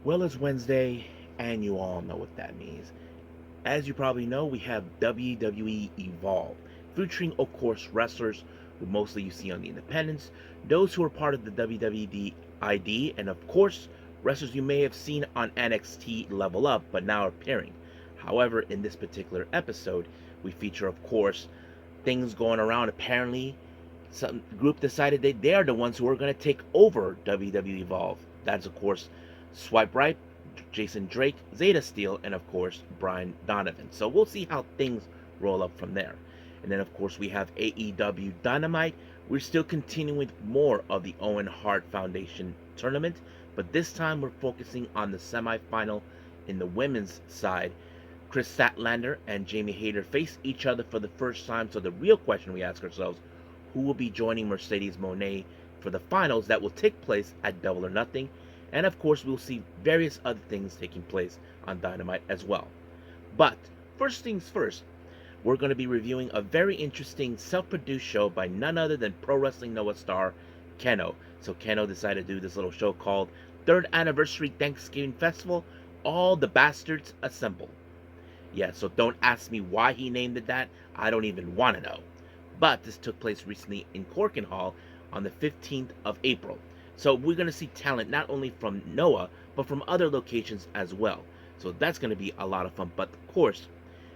Well, it's Wednesday, and you all know what that means. As you probably know, we have WWE Evolve, featuring, of course, wrestlers who mostly you see on the independents, those who are part of the WWE ID, and of course, wrestlers you may have seen on NXT Level Up but now appearing. However, in this particular episode, we feature, of course, things going around. Apparently, some group decided that they are the ones who are going to take over WWE Evolve. That's, of course, Swipe Right, Jason Drake, Zeta Steel, and of course, Brian Donovan. So we'll see how things roll up from there. And then, of course, we have AEW Dynamite. We're still continuing with more of the Owen Hart Foundation tournament, but this time we're focusing on the semifinal in the women's side. Chris Statlander and Jamie Hayter face each other for the first time, so the real question we ask ourselves, who will be joining Mercedes Moné for the finals that will take place at Double or Nothing? And of course, we'll see various other things taking place on Dynamite as well. But first things first, we're going to be reviewing a very interesting self-produced show by none other than Pro Wrestling Noah star Kenoh. So Kenoh decided to do this little show called Third Anniversary Thanksgiving Festival, All the Bastards Assemble. Yeah, so don't ask me why he named it that. I don't even want to know. But this took place recently in Korakuen Hall on the 15th of April. So we're going to see talent not only from Noah, but from other locations as well. So that's going to be a lot of fun. But of course,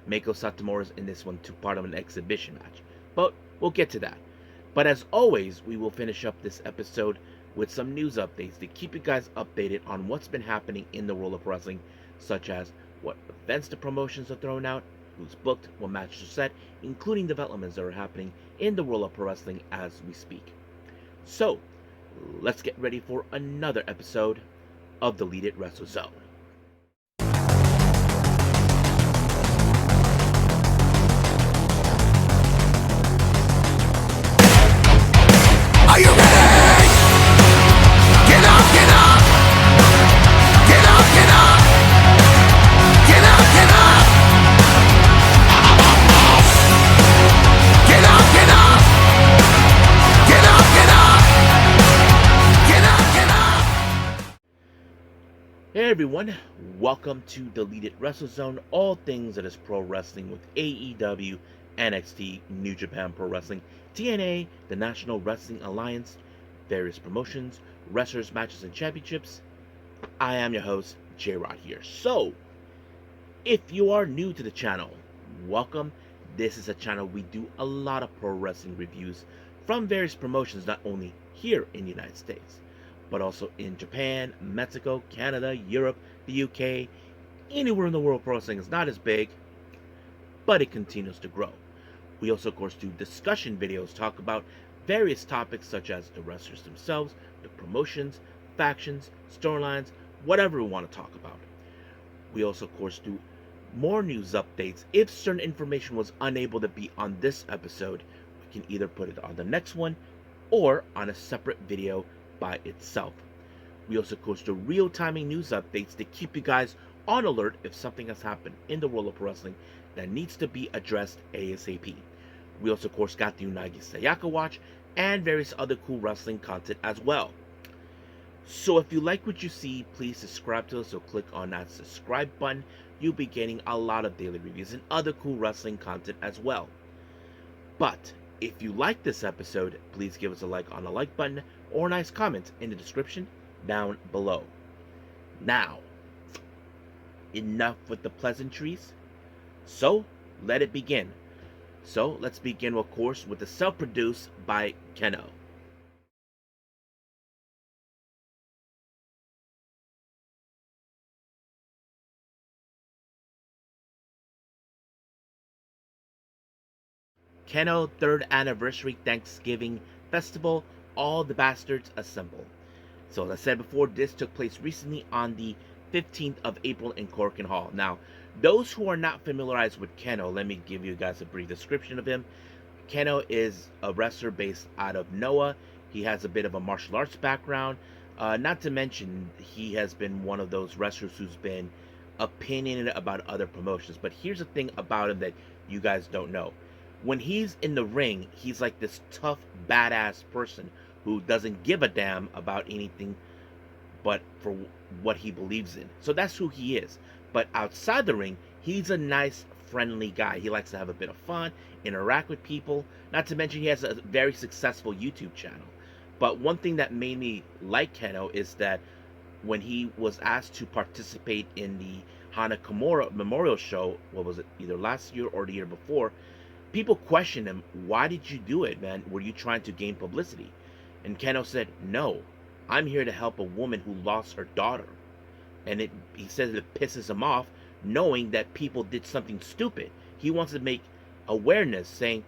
Meiko Satomura's in this one too, part of an exhibition match. But we'll get to that. But as always, we will finish up this episode with some news updates to keep you guys updated on what's been happening in the world of wrestling, such as what events the promotions are throwing out, who's booked, what matches are set, including developments that are happening in the world of pro wrestling as we speak. So, let's get ready for another episode of Deleted Wrestle Zone. Are you ready? Get up, get up! Get up, get up! Get up, get up! Get up, get up! Get up, get up! Get up, get up! Hey everyone, welcome to Deleted Wrestle Zone, all things that is pro wrestling with AEW, NXT, New Japan Pro Wrestling, TNA, the National Wrestling Alliance, various promotions, wrestlers, matches, and championships. I am your host, J-Rod here. So, if you are new to the channel, welcome. This is a channel we do a lot of pro wrestling reviews from various promotions, not only here in the United States, but also in Japan, Mexico, Canada, Europe, the UK, anywhere in the world. Pro wrestling is not as big, but it continues to grow. We also, of course, do discussion videos, talk about various topics such as the wrestlers themselves, the promotions, factions, storylines, whatever we want to talk about. We also, of course, do more news updates. If certain information was unable to be on this episode, we can either put it on the next one or on a separate video by itself. We also, of course, do real-timing news updates to keep you guys on alert if something has happened in the world of wrestling that needs to be addressed ASAP. We also, of course, got the Unagi Sayaka watch and various other cool wrestling content as well. So if you like what you see, please subscribe to us, so click on that subscribe button. You'll be getting a lot of daily reviews and other cool wrestling content as well. But if you like this episode, please give us a like on the like button or a nice comment in the description down below. Now, enough with the pleasantries. So, let it begin. So, let's begin, of course, with the self-produced by Kenoh. Kenoh 3rd Anniversary Thanksgiving Festival, All the Bastards Assemble. So, as I said before, this took place recently on the 15th of April in Korakuen Hall. Now, those who are not familiarized with Kenoh, let me give you guys a brief description of him. Kenoh is a wrestler based out of Noah. He has a bit of a martial arts background. Not to mention, he has been one of those wrestlers who's been opinionated about other promotions. But here's the thing about him that you guys don't know. When he's in the ring, he's like this tough, badass person who doesn't give a damn about anything but for what he believes in. So that's who he is. But outside the ring, he's a nice, friendly guy. He likes to have a bit of fun, interact with people. Not to mention, he has a very successful YouTube channel. But one thing that made me like Kenoh is that when he was asked to participate in the Hana Kimura Memorial Show, what was it, either last year or the year before, people questioned him, why did you do it, man? Were you trying to gain publicity? And Kenoh said, no, I'm here to help a woman who lost her daughter. And he says it pisses him off knowing that people did something stupid. He wants to make awareness saying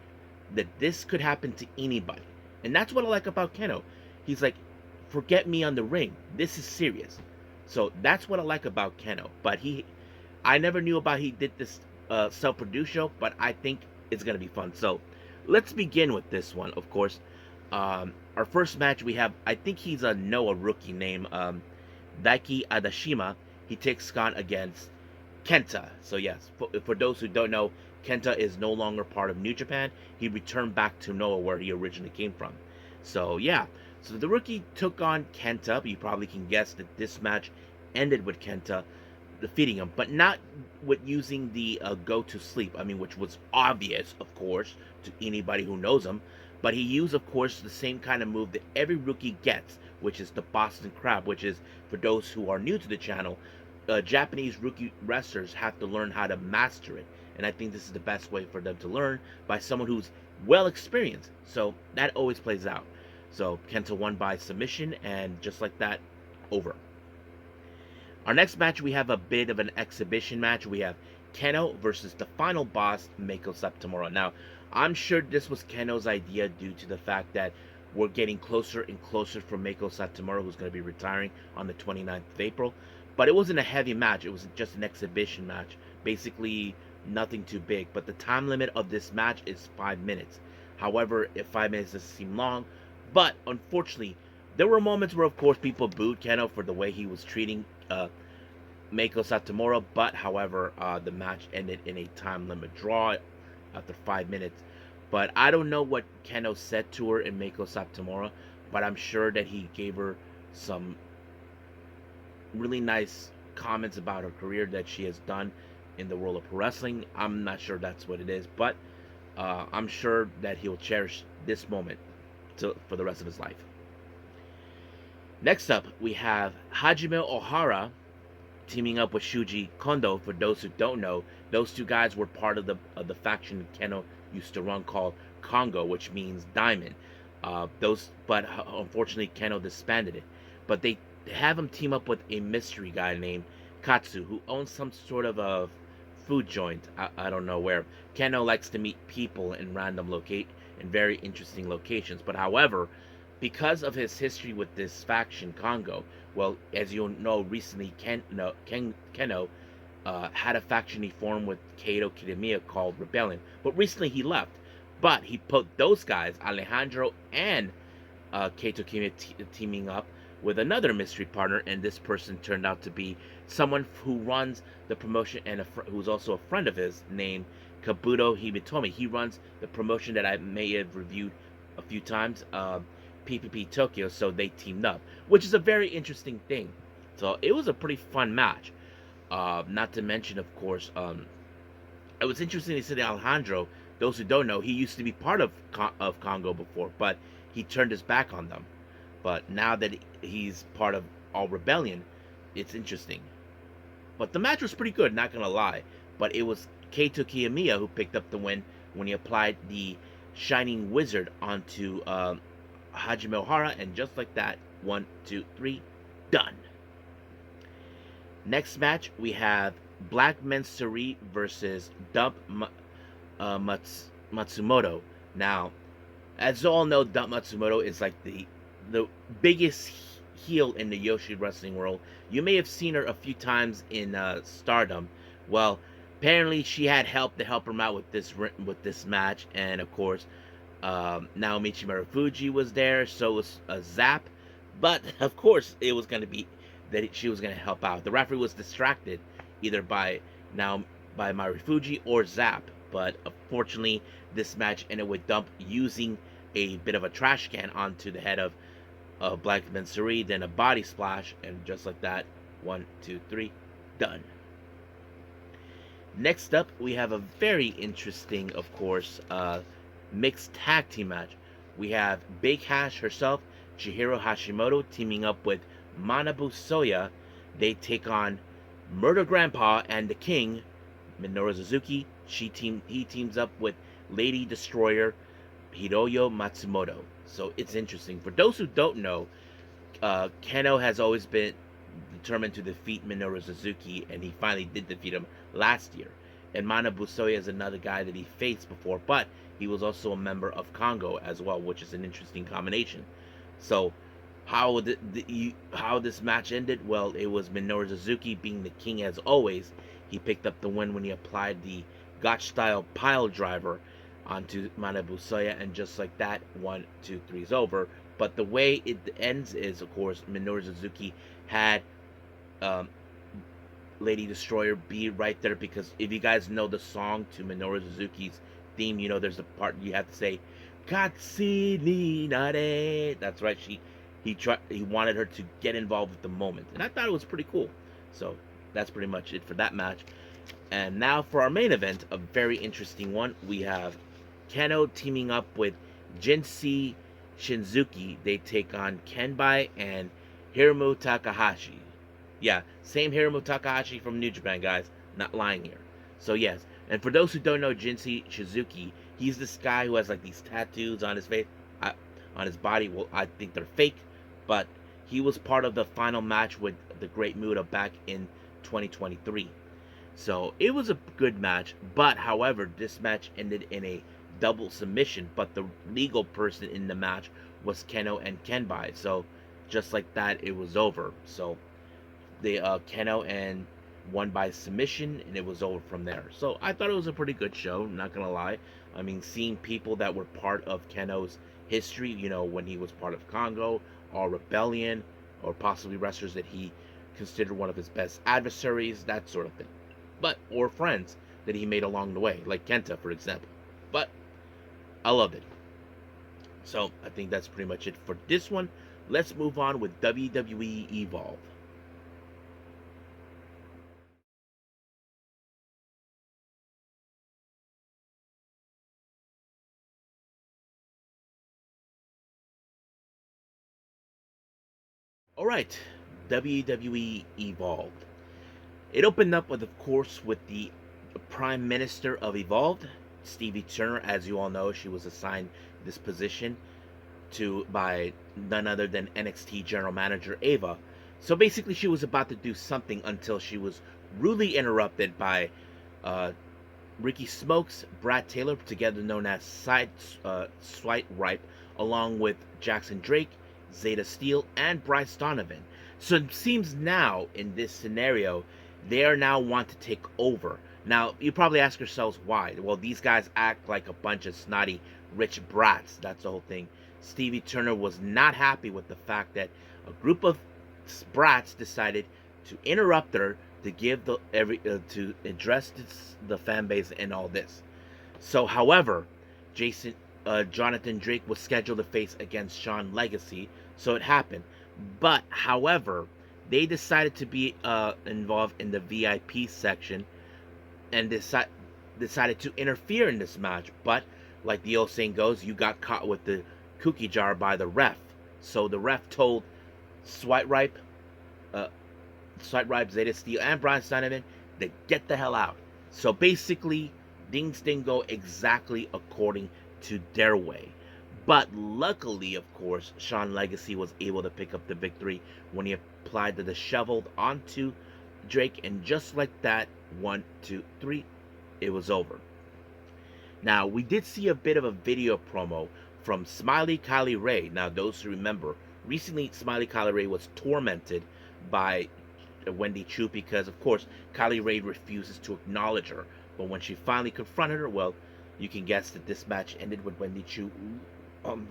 that this could happen to anybody. And that's what I like about Kenoh. He's like, forget me on the ring. This is serious. So that's what I like about Kenoh. But I never knew about he did this self-produced show, but I think it's going to be fun. So let's begin with this one, of course. Our first match we have, I think he's a Noah rookie named Daiki Adashima. He takes on against Kenta. So yes, for those who don't know, Kenta is no longer part of New Japan. He returned back to Noah where he originally came from. So yeah, so the rookie took on Kenta. You probably can guess that this match ended with Kenta defeating him, but not with using the go to sleep. I mean, which was obvious, of course, to anybody who knows him. But he used, of course, the same kind of move that every rookie gets, which is the Boston Crab, which is, for those who are new to the channel, Japanese rookie wrestlers have to learn how to master it. And I think this is the best way for them to learn, by someone who's well experienced. So that always plays out. So Kenta won by submission, and just like that, over. Our next match, we have a bit of an exhibition match. We have Kenoh versus the final boss, Meiko Satomura. Now, I'm sure this was Kenoh's idea due to the fact that we're getting closer and closer for Meiko Satomura, who's going to be retiring on the 29th of April. But it wasn't a heavy match. It was just an exhibition match. Basically, nothing too big. But the time limit of this match is 5 minutes. However, if 5 minutes doesn't seem long. But, unfortunately, there were moments where, of course, people booed Kenoh for the way he was treating Meiko Satomura. But, however, the match ended in a time limit draw after 5 minutes. But I don't know what Kenoh said to her in Meiko Satomura, but I'm sure that he gave her some really nice comments about her career that she has done in the world of pro wrestling. I'm not sure that's what it is, but I'm sure that he'll cherish this moment for the rest of his life. Next up, we have Hajime Ohara teaming up with Shuji Kondo. For those who don't know, those two guys were part of the faction Kenoh used to run called Congo, which means diamond. But unfortunately, Kenoh disbanded it. But they have him team up with a mystery guy named Katsu, who owns some sort of a food joint. I don't know where. Kenoh likes to meet people in very interesting locations. But however, because of his history with this faction Congo, well, as you know, recently Kenoh had a faction he formed with Kaito Kiyomiya called Rebellion. But recently he left. But he put those guys, Alejandro and Kaito Kiyomiya, teaming up with another mystery partner, and this person turned out to be someone who runs the promotion and who's also a friend of his, named Kabuto Himitomi. He runs the promotion that I may have reviewed a few times, PPP Tokyo. So they teamed up, which is a very interesting thing. So it was a pretty fun match. Not to mention, of course, it was interesting to see that Alejandro, those who don't know, he used to be part of Congo before, but he turned his back on them. But now that he's part of All Rebellion, it's interesting. But the match was pretty good, not gonna lie. But it was Kaito Kiyomiya who picked up the win when he applied the Shining Wizard onto Hajime Ohara, and just like that, 1, 2, 3, done. Next match, we have Black Men Sareee versus Dump Matsumoto. Now, as you all know, Dump Matsumoto is like the biggest heel in the Yoshi wrestling world. You may have seen her a few times in Stardom. Well, apparently she had help to help him out with this match, and of course, Naomichi Marufuji was there. So was Zap, but of course it was going to be that she was going to help out. The referee was distracted either by Marufuji or Zap, but unfortunately, this match ended with Dump using a bit of a trash can onto the head of Blackman Sareee, then a body splash, and just like that, 1, 2, 3, done. Next up, we have a very interesting, of course, mixed tag team match. We have Big Hash herself, Chihiro Hashimoto, teaming up with Manabu Soya. They take on Murder Grandpa and the King, Minoru Suzuki. He teams up with Lady Destroyer, Hiroyo Matsumoto. So it's interesting. For those who don't know, Kenoh has always been determined to defeat Minoru Suzuki, and he finally did defeat him last year. And Manabu Soya is another guy that he faced before, but he was also a member of Congo as well, which is an interesting combination. So, how this match ended? Well, it was Minoru Suzuki being the king as always. He picked up the win when he applied the Gotch-style pile driver onto Manabu Soya, and just like that, 1, 2, 3 is over. But the way it ends is, of course, Minoru Suzuki had Lady Destroyer be right there, because if you guys know the song to Minoru Suzuki's theme, you know there's a part you have to say Katsi ni nare. That's right. He wanted her to get involved with the moment, and I thought it was pretty cool. So that's pretty much it for that match. And now for our main event, a very interesting one. We have Kenoh teaming up with Jinsei Shinzuki. They take on Kenbai and Hiromu Takahashi. Yeah, same Hiromu Takahashi from New Japan, guys. Not lying here. So yes, and for those who don't know Jinsei Shinzuki, he's this guy who has like these tattoos on his face, on his body. Well, I think they're fake, but he was part of the final match with the Great Muta back in 2023. So it was a good match, but however, this match ended in a double submission, but the legal person in the match was Kenoh and Kenbai. So just like that, it was over. So they Kenoh and won by submission, and it was over from there. So I thought it was a pretty good show, not gonna lie. I mean, seeing people that were part of Kenoh's history, you know, when he was part of Congo or Rebellion, or possibly wrestlers that he considered one of his best adversaries, that sort of thing. But or friends that he made along the way, like Kenta, for example. But I loved it. So I think that's pretty much it for this one. Let's move on with WWE Evolve. Alright, WWE Evolve. It opened up with, of course, with the Prime Minister of Evolved, Stevie Turner. As you all know, she was assigned this position by none other than NXT General Manager Ava. So basically, she was about to do something until she was rudely interrupted by Ricky Smokes, Brad Taylor, together known as Swipe Ripe, along with Jackson Drake, Zeta Steele, and Bryce Donovan. So it seems now, in this scenario, they are now want to take over. Now, you probably ask yourselves why. Well, these guys act like a bunch of snotty, rich brats. That's the whole thing. Stevie Turner was not happy with the fact that a group of brats decided to interrupt her to give to address the fan base and all this. So, however, Jonathan Drake was scheduled to face against Sean Legacy, so it happened. But, however, they decided to be involved in the VIP section and decided to interfere in this match. But, like the old saying goes, you got caught with the cookie jar by the ref. So the ref told Swipe Ripe, Zeta Steel, and Brian Steinman to get the hell out. So basically, things didn't go exactly according to their way. But luckily, of course, Sean Legacy was able to pick up the victory when he applied the disheveled onto Drake, and just like that, 1, 2, 3, it was over. Now, we did see a bit of a video promo from Smiley Kylie Ray. Now, those who remember, recently Smiley Kylie Ray was tormented by Wendy Chu because, of course, Kylie Ray refuses to acknowledge her. But when she finally confronted her, well, you can guess that this match ended with Wendy Chu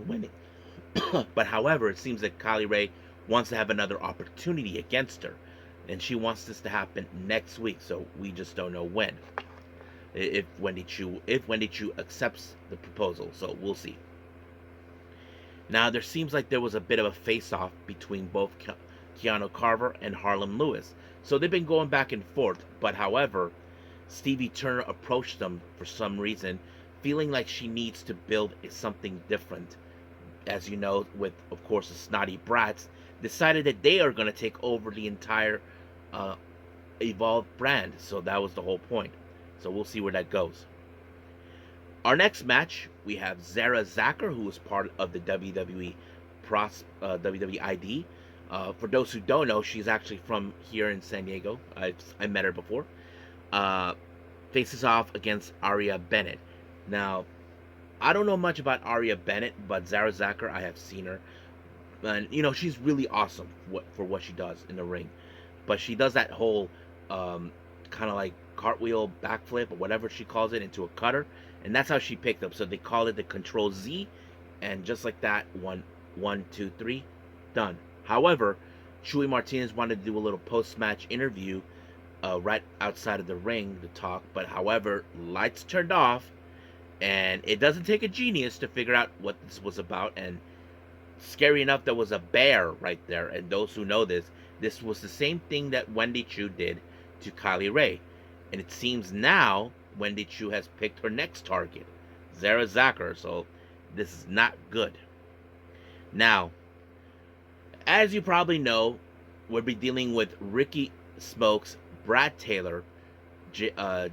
winning. But however, it seems that Kylie Ray wants to have another opportunity against her, and she wants this to happen next week. So we just don't know when. If Wendy Chu accepts the proposal, so we'll see. Now, there seems like there was a bit of a face-off between both Keanu Carver and Harlem Lewis. So they've been going back and forth. But however, Stevie Turner approached them for some reason, feeling like she needs to build something different. As you know, with, of course, the Snotty Brats, decided that they are going to take over the entire uh, Evolve brand. So that was the whole point. So we'll see where that goes. Our next match, we have Zara Zacher, who is part of the WWE ID. For those who don't know, she's actually from here in San Diego. I met her before. Uh, Faces off against Aria Bennett. Now, I don't know much about Aria Bennett, but Zara Zacher, I have seen her. And, she's really awesome for what she does in the ring. But she does that whole kind of like cartwheel backflip or whatever she calls it into a cutter, and that's how she picked up. So they call it the Control Z, and just like that, one, two, three, done. However, Chuy Martinez wanted to do a little post-match interview right outside of the ring to talk, but however, lights turned off, and it doesn't take a genius to figure out what this was about. And scary enough, there was a bear right there, and those who know this was the same thing that Wendy Choo did to Kylie Ray. And it seems now Wendy Choo has picked her next target, Zara Zacher, so this is not good. Now, as you probably know, we'll be dealing with Ricky Smokes, Brad Taylor, Jonathan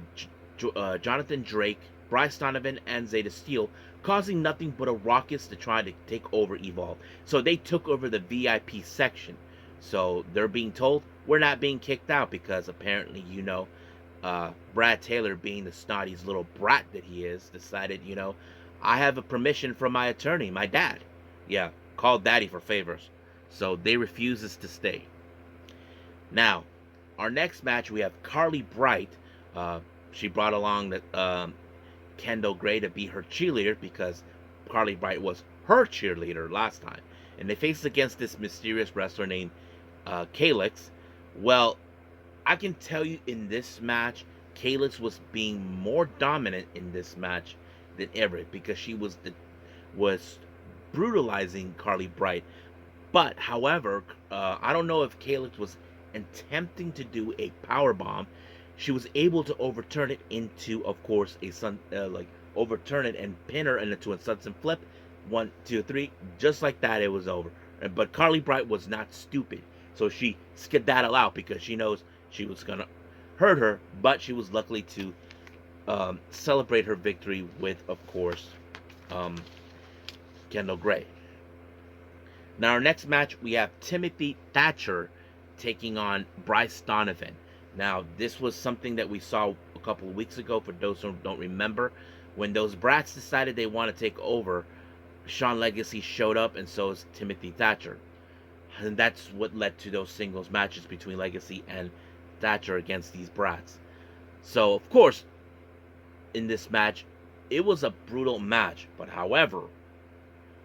Drake, Bryce Donovan, and Zeta Steele, causing nothing but a ruckus to try to take over Evolve. So they took over the VIP section. So they're being told, we're not being kicked out, because apparently, Brad Taylor, being the snotty's little brat that he is, decided, I have a permission from my attorney, my dad. Yeah, called daddy for favors. So they refuses to stay. Now, our next match, we have Carly Bright. She brought along the Kendall Gray to be her cheerleader, because Carly Bright was her cheerleader last time. And they faced against this mysterious wrestler named Calix. Well, I can tell you in this match, Calix was being more dominant in this match than ever, because she was brutalizing Carly Bright. But however, I don't know if Calix was attempting to do a power bomb. She was able to overturn it into, of course, overturn it and pin her into a sunset flip. 1, 2, 3, just like that, it was over. But Carly Bright was not stupid, so she skedaddled out, because she knows she was gonna hurt her. But she was lucky to celebrate her victory with, of course, Kendall Gray. Now, our next match, we have Timothy Thatcher taking on Bryce Donovan. Now, this was something that we saw a couple of weeks ago, for those who don't remember. When those brats decided they want to take over, Sean Legacy showed up, and so is Timothy Thatcher. And that's what led to those singles matches between Legacy and Thatcher against these brats. So, of course, in this match, it was a brutal match. But however,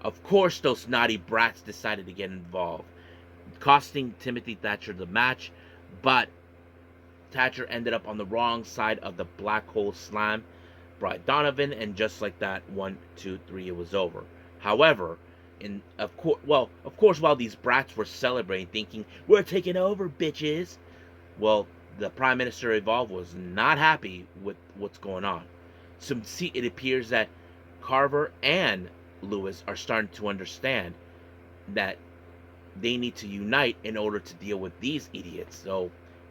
of course, those naughty brats decided to get involved, costing Timothy Thatcher the match. But Thatcher ended up on the wrong side of the black hole slam Bryce Donovan, and just like that, 1, 2, 3, it was over. However, of course, while these brats were celebrating, thinking, we're taking over, bitches, well, the Prime Minister Evolve was not happy with what's going on. So see, it appears that Carver and Lewis are starting to understand that they need to unite in order to deal with these idiots. So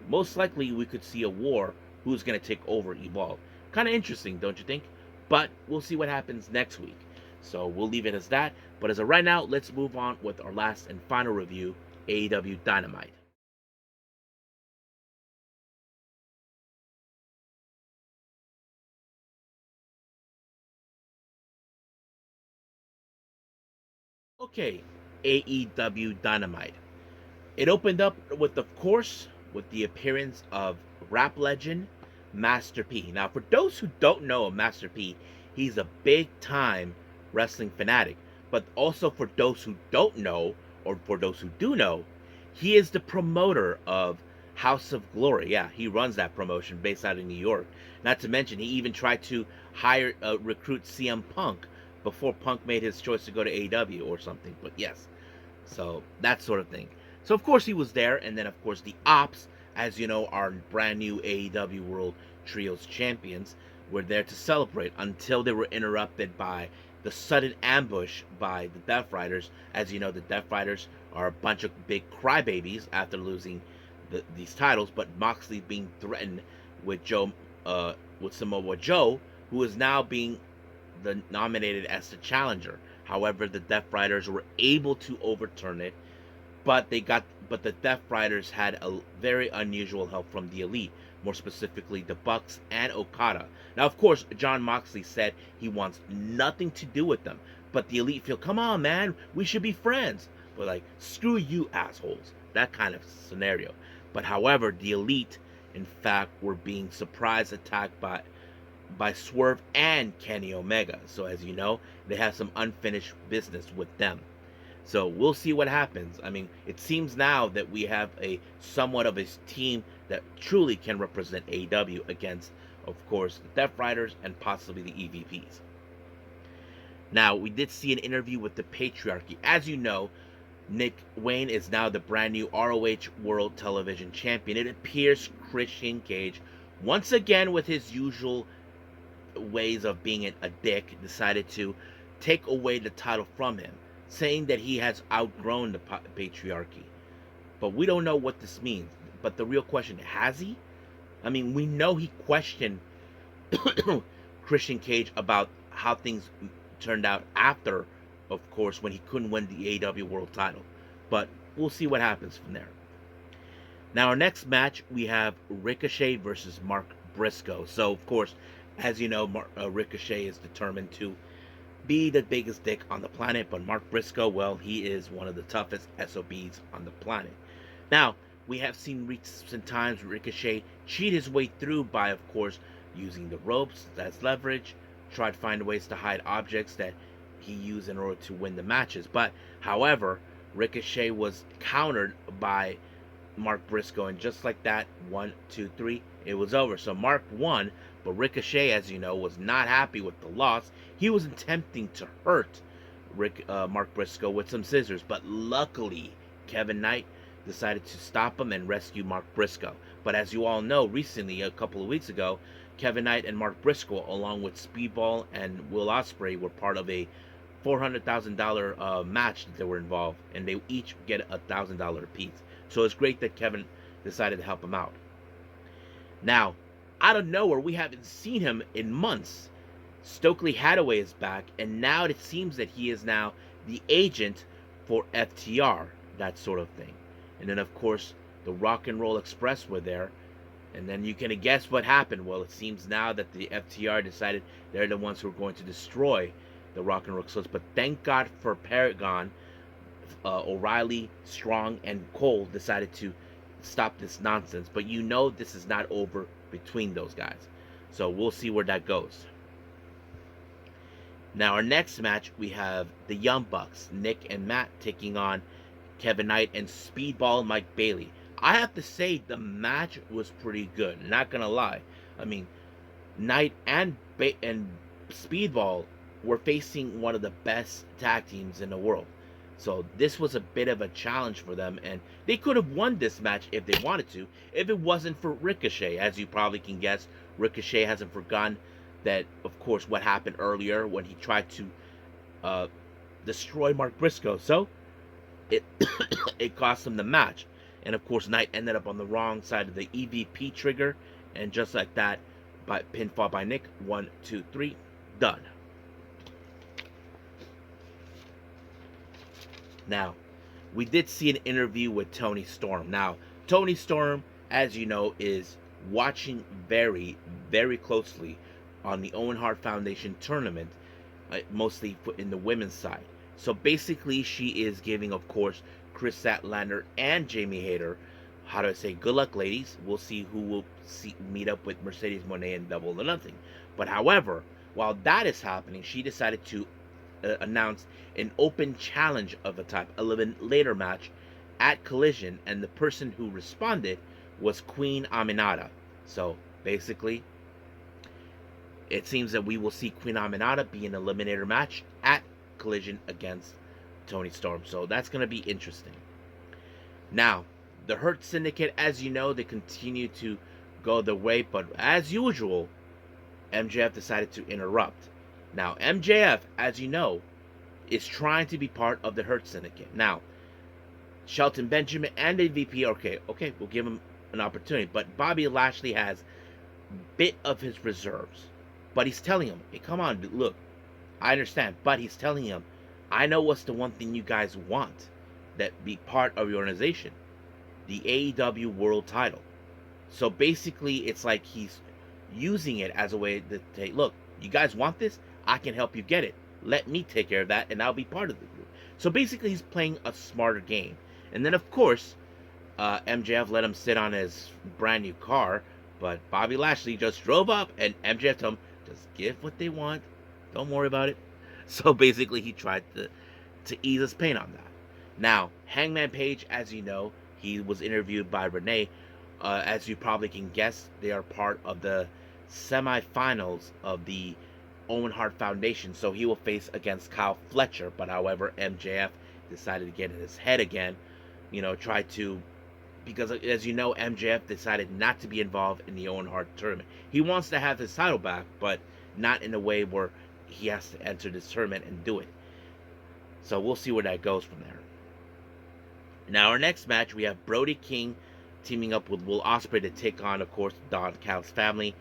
most likely we could see a war, who's going to take over Evolve. Kind of interesting, don't you think? But we'll see what happens next week. So we'll leave it as that. But as of right now, let's move on with our last and final review, AEW Dynamite. Okay, AEW Dynamite. It opened up with, of course, with the appearance of rap legend Master P. Now, for those who don't know Master P, he's a big time wrestling fanatic. But also for those who don't know, or for those who do know, he is the promoter of House of Glory. Yeah, he runs that promotion based out of New York. Not to mention, he even tried to recruit CM Punk before Punk made his choice to go to AEW or something. But yes, so that sort of thing. So of course he was there, and then of course the Ops, as you know, our brand new AEW World Trios champions, were there to celebrate until they were interrupted by the sudden ambush by the Death Riders. As you know, the Death Riders are a bunch of big crybabies after losing these titles, but Moxley being threatened with with Samoa Joe, who is now being nominated as the challenger. However, the Death Riders were able to overturn it, but the Death Riders had a very unusual help from the Elite, more specifically the Bucks and Okada. Now, of course, John Moxley said he wants nothing to do with them, but the Elite feel, come on, man, we should be friends. But like, screw you, assholes. That kind of scenario. But however, the Elite, in fact, were being surprise attacked by Swerve and Kenny Omega. So as you know, they have some unfinished business with them. So we'll see what happens. I mean, it seems now that we have a somewhat of a team that truly can represent AEW against, of course, the Death Riders and possibly the EVPs. Now, we did see an interview with the Patriarchy. As you know, Nick Wayne is now the brand new ROH World Television Champion. It appears Christian Cage, once again with his usual ways of being a dick, decided to take away the title from him, saying that he has outgrown the Patriarchy. But we don't know what this means. But the real question, has he? I mean, we know he questioned Christian Cage about how things turned out after, of course, when he couldn't win the AEW World title. But we'll see what happens from there. Now, our next match, we have Ricochet versus Mark Briscoe. So, of course, as you know, Ricochet is determined to be the biggest dick on the planet, but Mark Briscoe, well, he is one of the toughest SOBs on the planet. Now, we have seen recent times Ricochet cheat his way through by, of course, using the ropes as leverage, try to find ways to hide objects that he used in order to win the matches. But, however, Ricochet was countered by Mark Briscoe, and just like that, 1, 2, 3, it was over. So Mark won, but Ricochet, as you know, was not happy with the loss. He was attempting to hurt Mark Briscoe with some scissors, but luckily Kevin Knight decided to stop him and rescue Mark Briscoe. But as you all know, recently, a couple of weeks ago, Kevin Knight and Mark Briscoe, along with Speedball and Will Ospreay, were part of a $400,000 match that they were involved, and they each get $1,000 apiece. So it's great that Kevin decided to help him out. Now, out of nowhere, we haven't seen him in months. Stokely Hathaway is back, and now it seems that he is now the agent for FTR, that sort of thing. And then, of course, the Rock and Roll Express were there. And then you can guess what happened. Well, it seems now that the FTR decided they're the ones who are going to destroy the Rock and Roll Express. But thank God for Paragon, O'Reilly, Strong, and Cole decided to stop this nonsense. But you know this is not over between those guys. So we'll see where that goes. Now, our next match, we have the Young Bucks, Nick and Matt, taking on Kevin Knight and Speedball Mike Bailey. I have to say, the match was pretty good. Not gonna lie. I mean, Knight and Speedball were facing one of the best tag teams in the world. So this was a bit of a challenge for them, and they could have won this match if they wanted to, if it wasn't for Ricochet. As you probably can guess, Ricochet hasn't forgotten that, of course, what happened earlier when he tried to destroy Mark Briscoe. So it it cost him the match. And of course, Knight ended up on the wrong side of the EVP trigger, and just like that, by pinfall by Nick. 1, 2, 3, done. Now, we did see an interview with Tony Storm. Now, Tony Storm, as you know, is watching very, very closely on the Owen Hart Foundation tournament, mostly in the women's side. So basically, she is giving, of course, Chris Statlander and Jamie Hayter, how do I say, good luck, ladies. We'll see who will meet up with Mercedes Moné in Double or Nothing. But however, while that is happening, she decided to announce an open challenge of a type, a little later match at Collision, and the person who responded was Queen Aminata. So basically, It seems that we will see Queen Aminata be an eliminator match at Collision against Toni Storm. So that's going to be interesting. Now, the Hurt Syndicate, as you know, they continue to go their way, but as usual, MJF decided to interrupt. Now, MJF, as you know, is trying to be part of the Hurt Syndicate. Now, Shelton Benjamin and the VP, okay, we'll give him an opportunity, but Bobby Lashley has bit of his reserves. But he's telling him, hey, come on, look, I understand. But he's telling him, I know what's the one thing you guys want that be part of your organization. The AEW World title. So basically, it's like he's using it as a way to say, look, you guys want this? I can help you get it. Let me take care of that, and I'll be part of the group. So basically, he's playing a smarter game. And then, of course, MJF let him sit on his brand new car, but Bobby Lashley just drove up, and MJF told him, just give what they want. Don't worry about it. So basically, he tried to ease his pain on that. Now, Hangman Page, as you know, he was interviewed by Renee. As you probably can guess, they are part of the semifinals of the Owen Hart Foundation. So he will face against Kyle Fletcher. But however, MJF decided to get in his head again. Try to, because as you know, MJF decided not to be involved in the Owen Hart tournament. He wants to have his title back, but not in a way where he has to enter this tournament and do it. So we'll see where that goes from there. Now, our next match, we have Brody King teaming up with Will Ospreay to take on, of course, Don Callis family,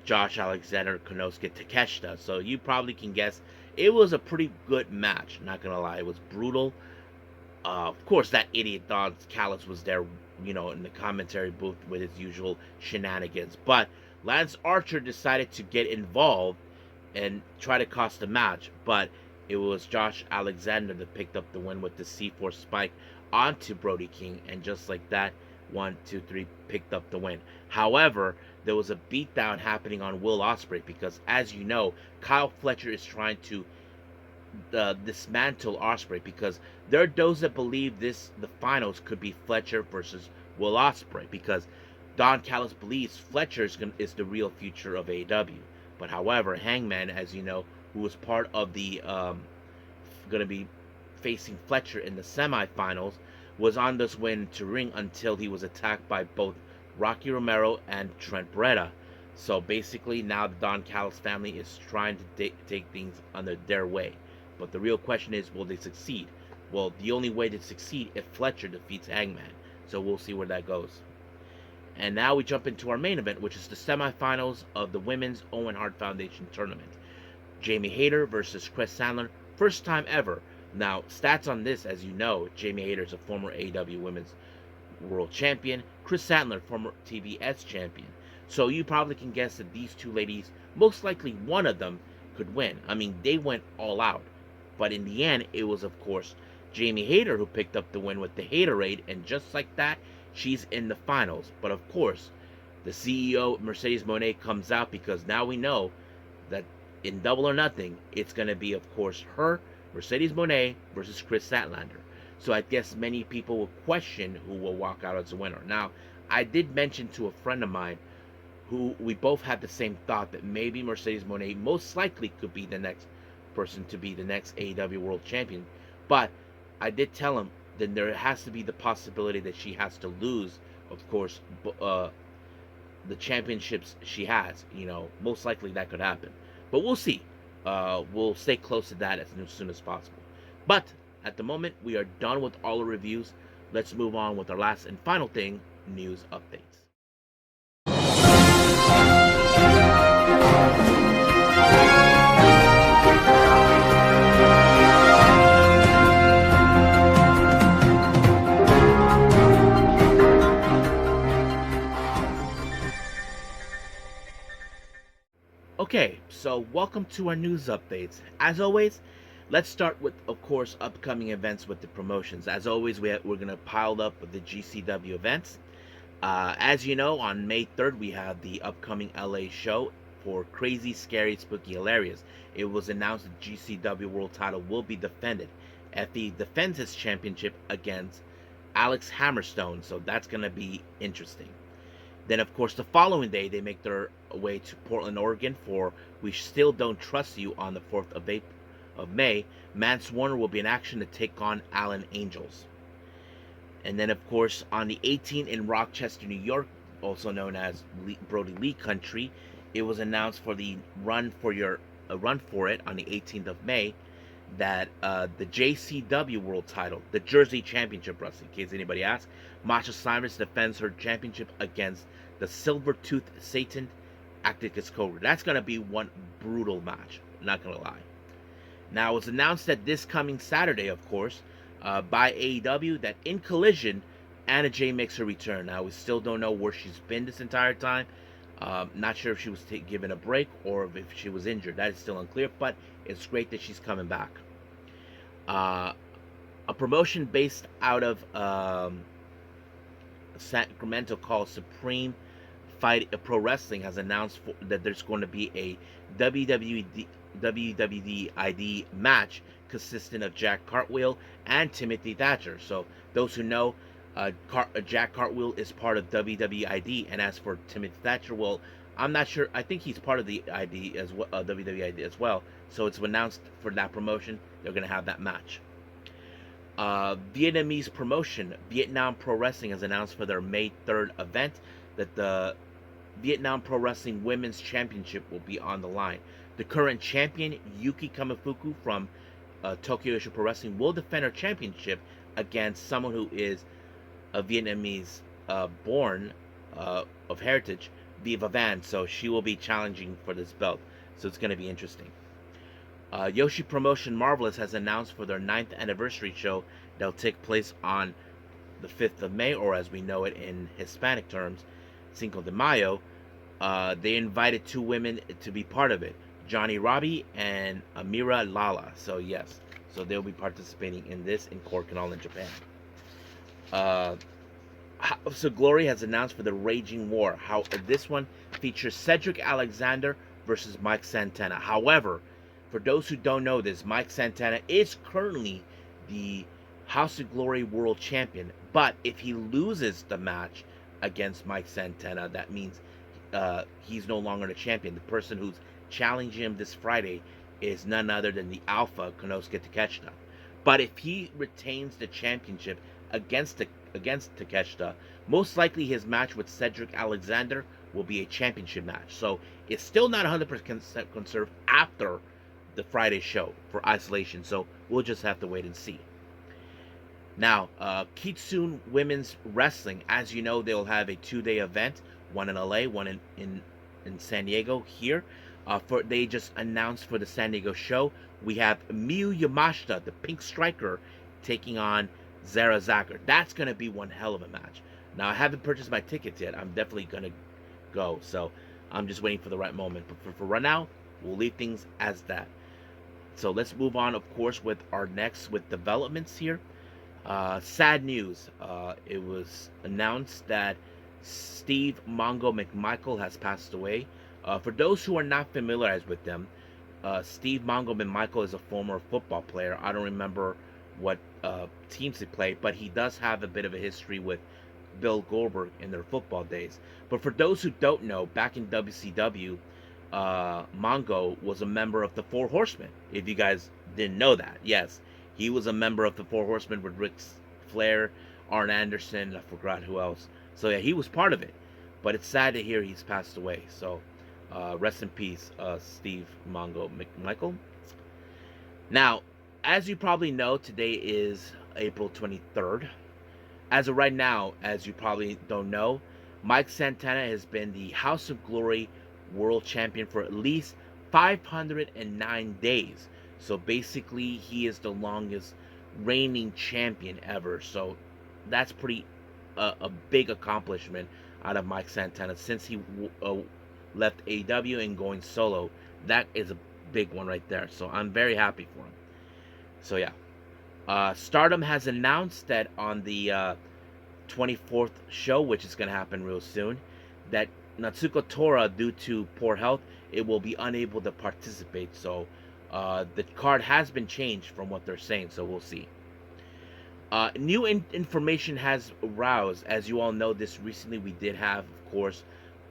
Josh Alexander, Konosuke Takeshita. So you probably can guess it was a pretty good match. Not gonna lie, it was brutal. Of course, that idiot Don Callis was there, in the commentary booth with his usual shenanigans. But Lance Archer decided to get involved and try to cost the match. But it was Josh Alexander that picked up the win with the C4 spike onto Brody King. And just like that, 1, 2, 3 picked up the win. However, there was a beatdown happening on Will Ospreay because, as you know, Kyle Fletcher is trying to dismantle Ospreay because there are those that believe the finals could be Fletcher versus Will Ospreay because Don Callis believes Fletcher is the real future of AEW. But however, Hangman, as you know, who was part of the going to be facing Fletcher in the semifinals, was on this win to ring until he was attacked by both Rocky Romero and Trent Beretta. So basically, now the Don Callis family is trying to take things under their way. But the real question is, will they succeed? Well, the only way to succeed if Fletcher defeats Hangman. So we'll see where that goes. And now we jump into our main event, which is the semifinals of the Women's Owen Hart Foundation Tournament. Jamie Hayter versus Chris Sandler. First time ever. Now, stats on this, as you know, Jamie Hayter is a former AEW Women's World Champion. Chris Sandler, former TBS Champion. So you probably can guess that these two ladies, most likely one of them, could win. I mean, they went all out. But in the end, it was, of course, Jamie Hayter who picked up the win with the Haterade. And just like that, she's in the finals. But of course, the CEO, Mercedes Moné, comes out because now we know that in Double or Nothing, it's going to be, of course, her, Mercedes Moné, versus Chris Statlander. So I guess many people will question who will walk out as a winner. Now, I did mention to a friend of mine who we both had the same thought that maybe Mercedes Moné most likely could be the next person to be the next AEW World Champion. But I did tell him that there has to be the possibility that she has to lose, of course, the championships she has. Most likely that could happen. But we'll see. We'll stay close to that as soon as possible. But at the moment, we are done with all the reviews. Let's move on with our last and final thing, news updates. Okay, so welcome to our news updates. As always, let's start with, of course, upcoming events with the promotions. As always, we're going to pile up with the GCW events. As you know, on May 3rd, we have the upcoming LA show for Crazy, Scary, Spooky, Hilarious. It was announced that GCW World title will be defended. FE defends his championship against Alex Hammerstone, so that's going to be interesting. Then, of course, the following day, they make their way to Portland, Oregon for We Still Don't Trust You on the 4th of May. Mance Warner will be in action to take on Alan Angels. And then, of course, on the 18th in Rochester, New York, also known as Brody Lee Country, it was announced for the run for it on the 18th of May that the JCW World Title, the Jersey Championship Wrestling, in case anybody asks, Masha Cyrus defends her championship against the Silver Tooth Satan, Acticus Cobra. That's gonna be one brutal match. Not gonna lie. Now, it was announced that this coming Saturday, of course, by AEW, that in Collision, Anna Jay makes her return. Now, we still don't know where she's been this entire time. Not sure if she was given a break or if she was injured. That is still unclear, but it's great that she's coming back. A promotion based out of Sacramento called Supreme Fight Pro Wrestling has announced that there's going to be a WWE ID match consistent of Jack Cartwheel and Timothy Thatcher. So those who know, Jack Cartwheel is part of WWE ID, and as for Timothy Thatcher, well, I'm not sure. I think he's part of the ID as well, WWE ID as well. So it's announced for that promotion they're going to have that match. Vietnamese promotion Vietnam Pro Wrestling has announced for their May 3rd event that the Vietnam Pro Wrestling Women's Championship will be on the line. The current champion, Yuki Kamifuku from Tokyo Asia Pro Wrestling, will defend her championship against someone who is a Vietnamese born of heritage, Viva Van. So she will be challenging for this belt. So it's going to be interesting. Yoshi Promotion Marvelous has announced for their 9th anniversary show that'll take place on the 5th of May, or as we know it in Hispanic terms, Cinco de Mayo. They invited 2 women to be part of it, Johnny Robbie and Amira Lala. So yes, so they'll be participating in this in Korakuen Hall in Japan. House of Glory has announced for the Raging War. How this one features Cedric Alexander versus Mike Santana. However, for those who don't know this, Mike Santana is currently the House of Glory World Champion. But if he loses the match against Mike Santana, that means he's no longer the champion. The person who's challenging him this Friday is none other than the Alpha, Konosuke Takeshita. But if he retains the championship against Takeshita, most likely his match with Cedric Alexander will be a championship match. So it's still not 100% conserved after the Friday show for Isolation. So we'll just have to wait and see. Now, Kitsune Women's Wrestling, as you know, they'll have a 2-day event, one in LA, one in San Diego here. They just announced for the San Diego show, we have Miyu Yamashita, the Pink Striker, taking on Zara Zacker. That's going to be one hell of a match. Now, I haven't purchased my tickets yet. I'm definitely going to go. So I'm just waiting for the right moment. But for right now, we'll leave things as that. So let's move on, of course, with our next with developments here. Sad news. It was announced that Steve Mongo McMichael has passed away. For those who are not familiarized with them, Steve Mongo McMichael is a former football player. I don't remember what teams he played, but he does have a bit of a history with Bill Goldberg in their football days. But for those who don't know, back in WCW, Mongo was a member of the Four Horsemen. If you guys didn't know that, yes, he was a member of the Four Horsemen with Ric Flair, Arn Anderson, I forgot who else. So yeah, he was part of it. But it's sad to hear he's passed away. So rest in peace, Steve Mongo McMichael. Now, as you probably know, today is April 23rd. As of right now, as you probably don't know, Mike Santana has been the House of Glory World Champion for at least 509 days. So basically, he is the longest reigning champion ever. So that's pretty a big accomplishment out of Mike Santana since he left AEW and going solo. That is a big one right there. So I'm very happy for him. So yeah, Stardom has announced that on the 24th show, which is going to happen real soon, that Natsuko Tora, due to poor health, it will be unable to participate. So the card has been changed from what they're saying, so we'll see. Information has aroused. As you all know, this recently we did have, of course,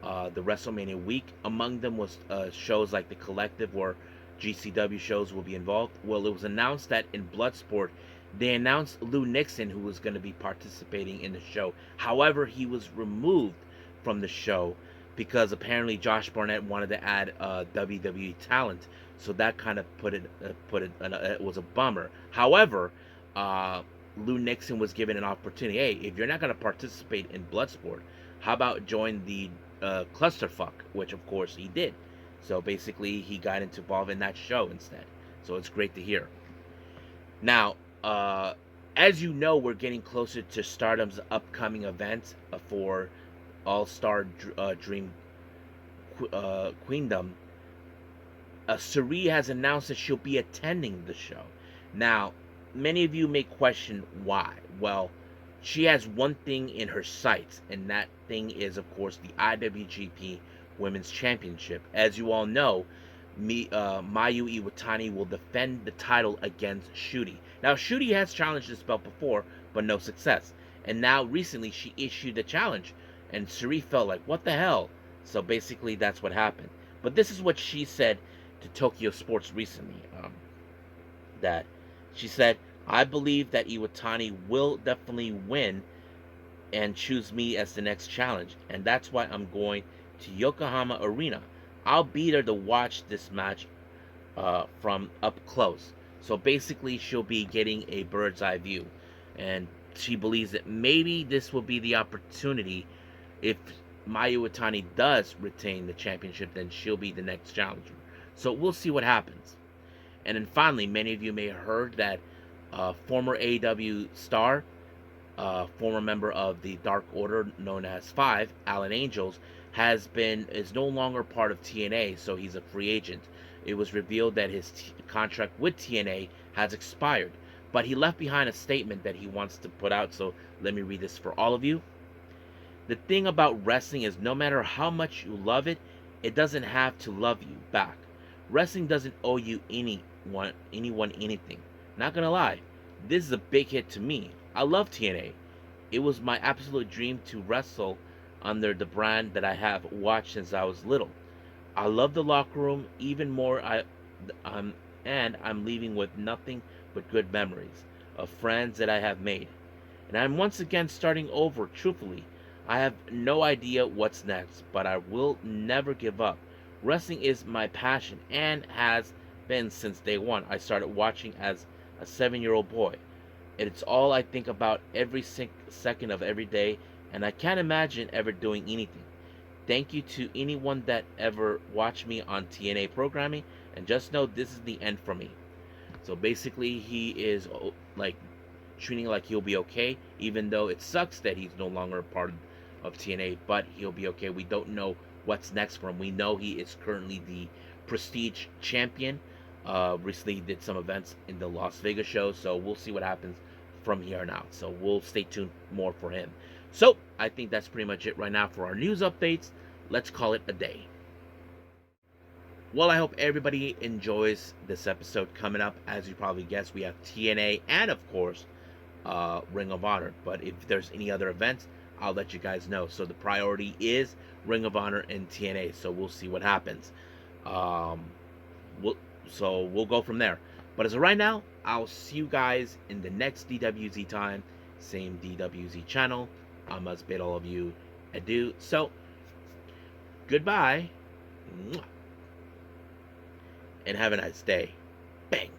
the WrestleMania week. Among them was shows like the Collective, where GCW shows will be involved. Well, it was announced that in Bloodsport, they announced Lou Nixon, who was going to be participating in the show. However, he was removed from the show because apparently Josh Barnett wanted to add WWE talent. So that kind of it was a bummer. However, uh, Lou Nixon was given an opportunity. Hey, if you're not going to participate in Bloodsport, how about join the Clusterfuck, which of course he did. So basically, he got involved in that show instead. So it's great to hear. Now, as you know, we're getting closer to Stardom's upcoming event for All Star Dream Queendom. Sareee has announced that she'll be attending the show. Now, many of you may question why. Well, she has one thing in her sights, and that thing is, of course, the IWGP Women's Championship. As you all know, Mayu Iwatani will defend the title against Shooty. Now, Shooty has challenged this belt before, but no success. And now, recently, she issued a challenge, and Sareee felt like, what the hell? So basically, that's what happened. But this is what she said to Tokyo Sports recently. That she said, I believe that Iwatani will definitely win and choose me as the next challenge. And that's why I'm going to Yokohama Arena. I'll be there to watch this match from up close. So basically, she'll be getting a bird's eye view. And she believes that maybe this will be the opportunity. If Mayu Iwatani does retain the championship, then she'll be the next challenger. So we'll see what happens. And then finally, many of you may have heard that former AEW star, former member of the Dark Order known as Five, Alan Angels, is no longer part of TNA, so he's a free agent. It was revealed that his contract with TNA has expired, but he left behind a statement that he wants to put out, so let me read this for all of you. The thing about wrestling is no matter how much you love it, it doesn't have to love you back. Wrestling doesn't owe you anyone anything. Not gonna lie, this is a big hit to me. I love TNA. It was my absolute dream to wrestle under the brand that I have watched since I was little. I love the locker room even more. I'm leaving with nothing but good memories of friends that I have made. And I'm once again starting over, truthfully. I have no idea what's next, but I will never give up. Wrestling is my passion and has been since day one. I started watching as a 7-year-old boy. It's all I think about every second of every day, and I can't imagine ever doing anything. Thank you to anyone that ever watched me on TNA programming, and just know this is the end for me. So basically, he is like treating like he'll be okay, even though it sucks that he's no longer a part of TNA, but he'll be okay. We don't know what's next for him. We know he is currently the Prestige champion. Recently he did some events in the Las Vegas show, so we'll see what happens from here on out. So we'll stay tuned more for him. So I think that's pretty much it right now for our news updates. Let's call it a day. Well, I hope everybody enjoys this episode. Coming up, as you probably guessed, we have TNA and of course Ring of Honor. But if there's any other events, I'll let you guys know. So the priority is Ring of Honor and TNA. So we'll see what happens. We'll go from there. But as of right now, I'll see you guys in the next DWZ time. Same DWZ channel. I must bid all of you adieu. So, goodbye. And have a nice day. Bang.